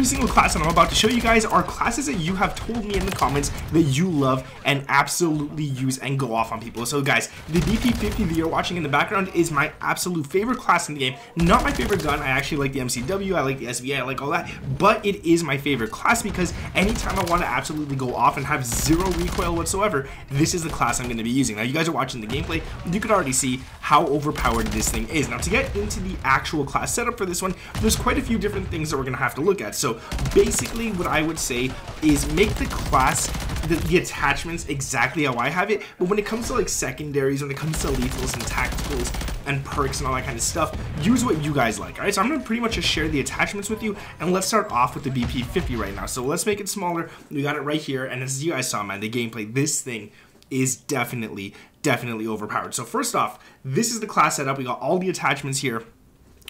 every single class that I'm about to show you guys are classes that you have told me in the comments that you love and absolutely use and go off on people. So guys, the BP50 that you're watching in the background is my absolute favorite class in the game. Not my favorite gun. I actually like the MCW, I like the SVA, I like all that, but it is my favorite class because anytime I want to absolutely go off and have zero recoil whatsoever, this is the class I'm going to be using. Now you guys are watching the gameplay, you can already see how overpowered this thing is. Now to get into the actual class setup for this one, there's quite a few different things that we're going to have to look at. So basically what I would say is make the class, the attachments exactly how I have it, but when it comes to like secondaries, when it comes to lethals and tacticals and perks and all that kind of stuff, use what you guys like. Alright, so I'm going to pretty much just share the attachments with you, and let's start off with the BP50 right now. So let's make it smaller. We got it right here, and as you guys saw, man, the gameplay, this thing is definitely overpowered. So first off, this is the class setup. We got all the attachments here.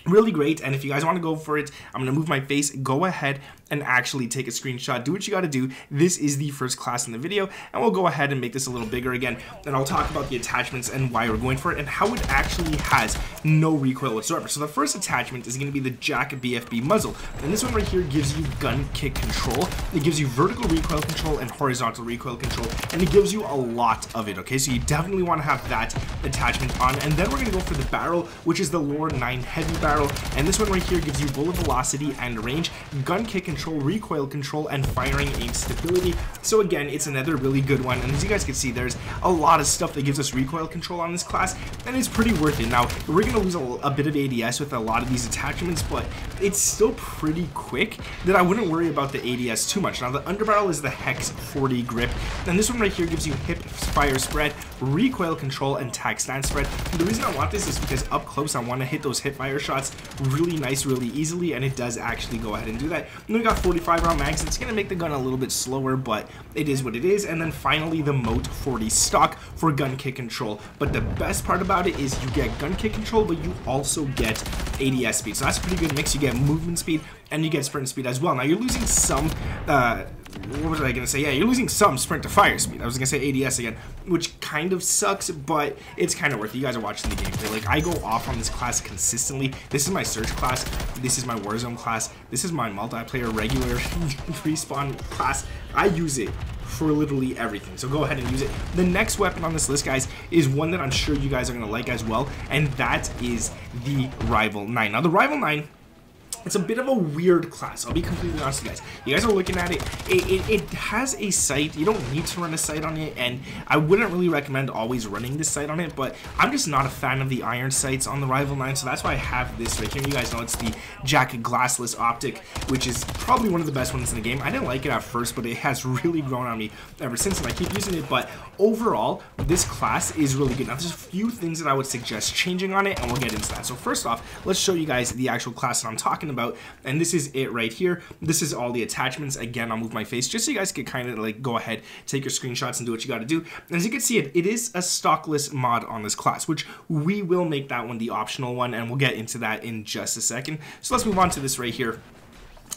Really great, and if you guys want to go for it, I'm going to move my face, go ahead and actually take a screenshot, do what you got to do. This is the first class in the video, and we'll go ahead and make this a little bigger again, and I'll talk about the attachments and why we're going for it, and how it actually has no recoil whatsoever. So the first attachment is going to be the JAK BFB muzzle, and this one right here gives you gun kick control. It gives you vertical recoil control and horizontal recoil control, and it gives you a lot of it, okay? So you definitely want to have that attachment on, and then we're going to go for the barrel, which is the Lore 9 heavy barrel, and this one right here gives you bullet velocity and range, gun kick control, recoil control, and firing aim stability. So again, it's another really good one, and as you guys can see, there's a lot of stuff that gives us recoil control on this class, and it's pretty worth it. Now, we're going to lose a bit of ADS with a lot of these attachments, but it's still pretty quick that I wouldn't worry about the ADS too much. Now, the underbarrel is the Hex 40 grip, and this one right here gives you hip fire spread, recoil control, and tac stance spread. And the reason I want this is because up close, I want to hit those hip fire shots really nice, really easily, and it does actually go ahead and do that. And we got 45 round mags. It's gonna make the gun a little bit slower, but it is what it is. And then finally the Moat 40 stock for gun kick control. But the best part about it is you get gun kick control, but you also get ADS speed. So that's a pretty good mix. You get movement speed and you get sprint speed as well. Now you're losing some what was I gonna say? Yeah, you're losing some sprint to fire speed. I was gonna say ADS again, which kind of sucks, but it's kind of worth it. You guys are watching the gameplay. Like, I go off on this class consistently. This is my search class. This is my Warzone class. This is my multiplayer regular respawn class. I use it for literally everything, so go ahead and use it. The next weapon on this list, guys, is one that I'm sure you guys are gonna like as well, and that is the Rival 9. Now, the Rival 9, it's a bit of a weird class. I'll be completely honest with you guys. You guys are looking at it. It has a sight. You don't need to run a sight on it, and I wouldn't really recommend always running this sight on it, but I'm just not a fan of the iron sights on the Rival 9, so that's why I have this right here. You guys know it's the JAK glassless optic, which is probably one of the best ones in the game. I didn't like it at first, but it has really grown on me ever since, and I keep using it. But overall, this class is really good. Now, there's a few things that I would suggest changing on it, and we'll get into that. So first off, let's show you guys the actual class that I'm talking about, and this is it right here. This is all the attachments. Again, I'll move my face just so you guys can kind of like go ahead, take your screenshots, and do what you got to do. And as you can see, it is a stockless mod on this class, which we will make that one the optional one, and we'll get into that in just a second. So let's move on to this right here.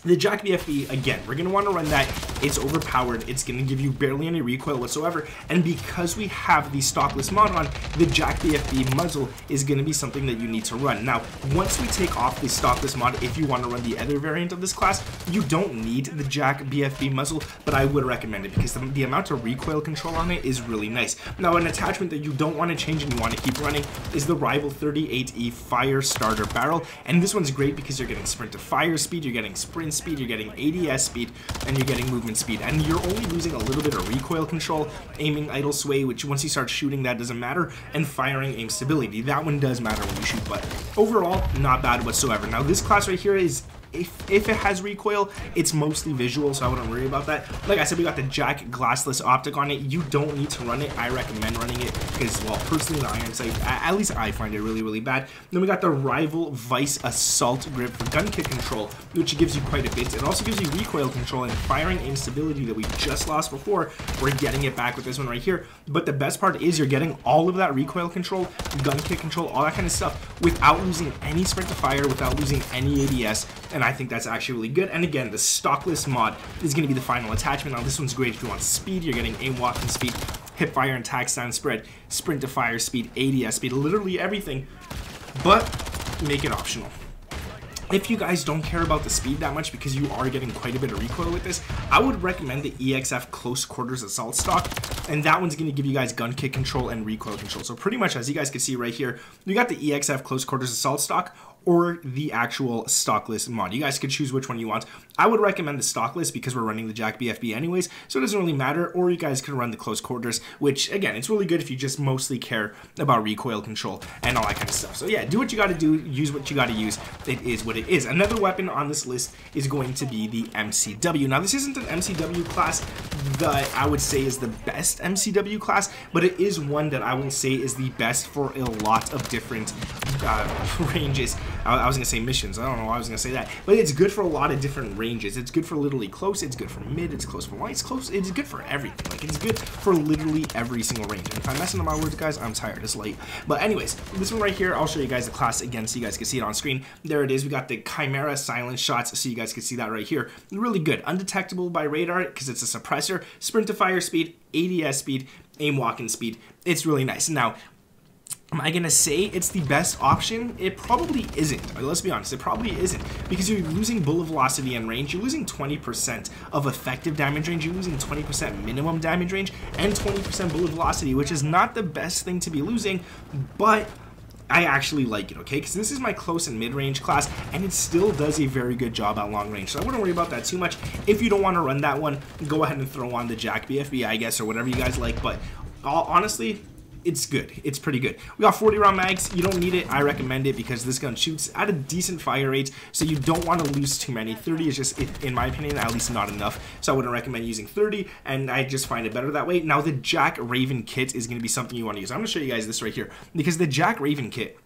The JAK BFB, again, we're going to want to run that. It's overpowered. It's going to give you barely any recoil whatsoever. And because we have the stockless mod on, the JAK BFB muzzle is going to be something that you need to run. Now, once we take off the stockless mod, if you want to run the other variant of this class, you don't need the JAK BFB muzzle, but I would recommend it because the amount of recoil control on it is really nice. Now, an attachment that you don't want to change and you want to keep running is the Rival 38E Fire Starter Barrel. And this one's great because you're getting sprint to fire speed, you're getting sprint speed, you're getting ADS speed, and you're getting movement speed, and you're only losing a little bit of recoil control, aiming idle sway, which once you start shooting, that doesn't matter, and firing aim stability. That one does matter when you shoot, but overall, not bad whatsoever. Now, this class right here is, if it has recoil, it's mostly visual, so I wouldn't worry about that. Like I said, we got the JAK glassless optic on it. You don't need to run it. I recommend running it because, well, personally, the iron sight, at least I find it really, really bad. Then we got the Rival Vice Assault Grip for gun kick control, which gives you quite a bit. It also gives you recoil control and firing aim stability that we just lost before. We're getting it back with this one right here. But the best part is you're getting all of that recoil control, gun kick control, all that kind of stuff without losing any sprint to fire, without losing any ADS, and I think that's actually really good. And again, the stockless mod is going to be the final attachment. Now, this one's great if you want speed. You're getting aim walking speed, hip fire and tac stance spread, sprint to fire speed, ADS speed, literally everything, but make it optional. If you guys don't care about the speed that much because you are getting quite a bit of recoil with this, I would recommend the EXF Close Quarters Assault Stock, and that one's going to give you guys gun kick control and recoil control. So pretty much, as you guys can see right here, you got the EXF Close Quarters Assault Stock or the actual stockless mod. You guys could choose which one you want. I would recommend the stockless because we're running the Jack BFB anyways, so it doesn't really matter, or you guys could run the close quarters, which again, it's really good if you just mostly care about recoil control and all that kind of stuff. So yeah, do what you gotta do, use what you gotta use. It is what it is. Another weapon on this list is going to be the MCW. Now this isn't an MCW class that I would say is the best MCW class, but it is one that I will say is the best for a lot of different ranges. I was gonna say missions. I don't know why I was gonna say that, but it's good for a lot of different ranges. It's good for literally close. It's good for mid. It's close for wide. It's close. It's good for everything. Like, it's good for literally every single range. And if I'm messing up my words, guys, I'm tired. It's late. But anyways, this one right here, I'll show you guys the class again so you guys can see it on screen. There it is. We got the Chimera silence shots, so you guys can see that right here. Really good. Undetectable by radar because it's a suppressor. Sprint to fire speed, ADS speed, aim walking speed. It's really nice. Now, am I gonna say it's the best option? It probably isn't. Let's be honest, it probably isn't, because you're losing bullet velocity and range. You're losing 20% of effective damage range. You're losing 20% minimum damage range and 20% bullet velocity, which is not the best thing to be losing, but I actually like it, okay? Because this is my close and mid-range class, and it still does a very good job at long range. So I wouldn't worry about that too much. If you don't want to run that one, go ahead and throw on the Jack BFB, I guess, or whatever you guys like. But honestly, it's good. It's pretty good. We got 40 round mags. You don't need it. I recommend it because this gun shoots at a decent fire rate, so you don't want to lose too many. 30 is just, in my opinion, at least not enough. So I wouldn't recommend using 30, and I just find it better that way. Now, the Jack Raven kit is going to be something you want to use. I'm going to show you guys this right here, because the Jack Raven kit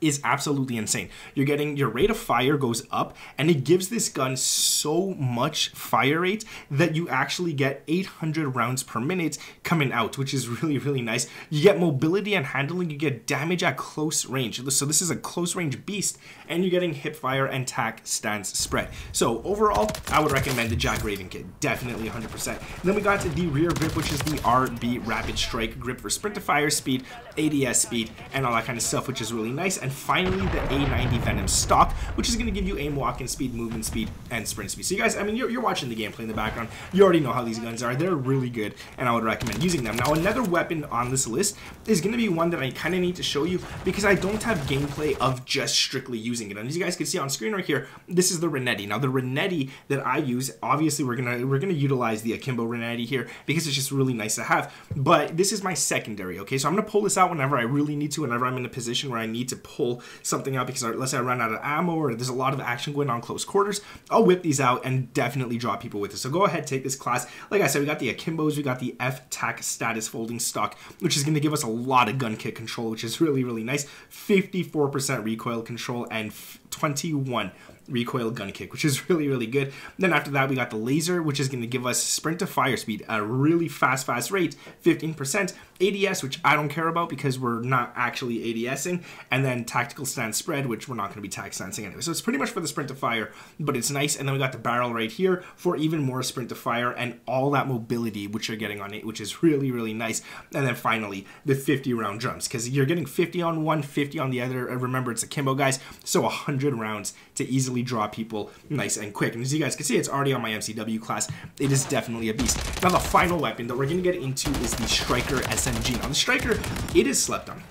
is absolutely insane. You're getting, your rate of fire goes up, and it gives this gun so much fire rate that you actually get 800 rounds per minute coming out, which is really, really nice. You get mobility and handling. You get damage at close range. So this is a close range beast, and you're getting hip fire and tac stance spread. So overall, I would recommend the Jack Raven kit, definitely 100%. And then we got the rear grip, which is the RB Rapid Strike grip for sprint to fire speed, ADS speed, and all that kind of stuff, which is really nice. And finally, the A90 Venom stock, which is going to give you aim walking speed, movement speed, and sprint speed. So you guys, I mean, you're watching the gameplay in the background. You already know how these guns are. They're really good, and I would recommend using them. Now, another weapon on this list is going to be one that I kind of need to show you because I don't have gameplay of just strictly using it. And as you guys can see on screen right here, this is the Renetti. Now, the Renetti that I use, obviously, we're gonna utilize the Akimbo Renetti here because it's just really nice to have. But this is my secondary. Okay, so I'm gonna pull this out whenever I really need to, whenever I'm in a position where I need to pull something out because let's say I run out of ammo or there's a lot of action going on close quarters. I'll whip these out and definitely draw people with it. So go ahead, take this class. Like I said, we got the Akimbos, we got the F-Tac status folding stock, which is going to give us a lot of gun kick control, which is really, really nice. 54% recoil control and 21 recoil gun kick, which is really, really good. Then after that, we got the laser, which is going to give us sprint to fire speed at a really fast rate, 15%. ADS, which I don't care about because we're not actually ADSing, and then tactical stance spread, which we're not going to be tac stancing anyway. So it's pretty much for the sprint to fire, but it's nice. And then we got the barrel right here for even more sprint to fire and all that mobility which you're getting on it, which is really, really nice. And then finally, the 50 round drums, because you're getting 50 on one, 50 on the other. Remember, it's Akimbo, guys, so 100 rounds to easily draw people nice and quick. And as you guys can see, it's already on my MCW class. It is definitely a beast. Now, the final weapon that we're going to get into is the Striker SMG. Now, the Striker, it is slept on.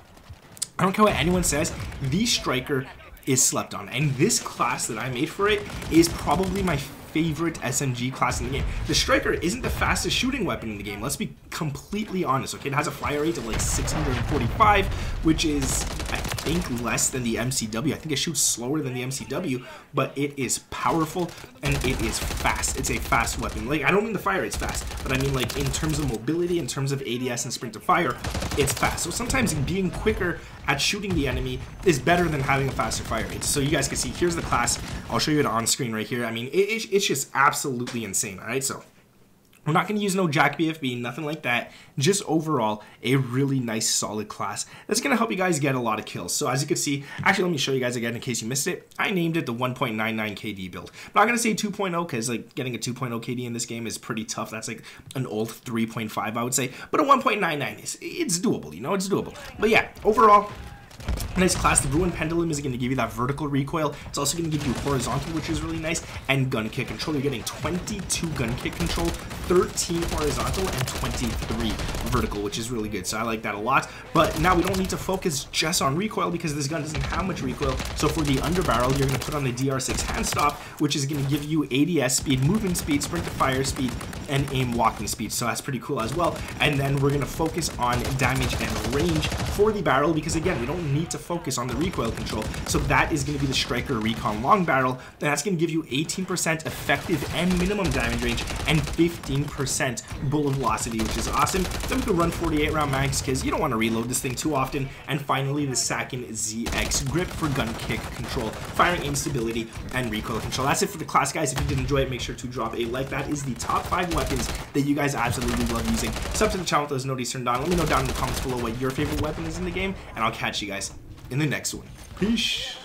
I don't care what anyone says, the Striker is slept on. And this class that I made for it is probably my favorite SMG class in the game. The Striker isn't the fastest shooting weapon in the game. Let's be completely honest, okay? It has a fire rate of like 645, which is, I think, less than the MCW. I think it shoots slower than the MCW, but it is powerful and it is fast. It's a fast weapon. Like, I don't mean the fire rate's fast, but I mean like in terms of mobility, in terms of ADS and sprint to fire, it's fast. So sometimes being quicker at shooting the enemy is better than having a faster fire rate. So you guys can see, here's the class. I'll show you it on screen right here. I mean, it's just absolutely insane, all right? So we're not going to use no Jack BFB, nothing like that. Just overall, a really nice, solid class that's going to help you guys get a lot of kills. So as you can see, actually, let me show you guys again in case you missed it. I named it the 1.99 KD build. I'm not going to say 2.0 because like getting a 2.0 KD in this game is pretty tough. That's like an old 3.5, I would say. But a 1.99 it's doable, you know, it's doable. But yeah, overall, Nice class. The Ruin Pendulum is going to give you that vertical recoil. It's also going to give you horizontal, which is really nice, and gun kick control. You're getting 22 gun kick control, 13 horizontal, and 23 vertical, which is really good. So I like that a lot. But now we don't need to focus just on recoil because this gun doesn't have much recoil. So for the underbarrel, you're going to put on the DR6 hand stop, which is going to give you ADS speed, movement speed, sprint to fire speed, and aim walking speed. So that's pretty cool as well. And then we're going to focus on damage and range for the barrel because, again, we don't need to focus on the recoil control. So that is going to be the Striker Recon long barrel, and that's going to give you 18% effective and minimum damage range and 15% bullet velocity, which is awesome. Then we can run 48 round mags because you don't want to reload this thing too often. And finally, the Sakin ZX grip for gun kick control, firing aim stability, and recoil control. That's it for the class, guys. If you did enjoy it, make sure to drop a like. That is the top 5 weapons that you guys absolutely love using. Sub to the channel with those notifications turned on. Let me know down in the comments below what your favorite weapon is in the game, and I'll catch you guys in the next one. Peace.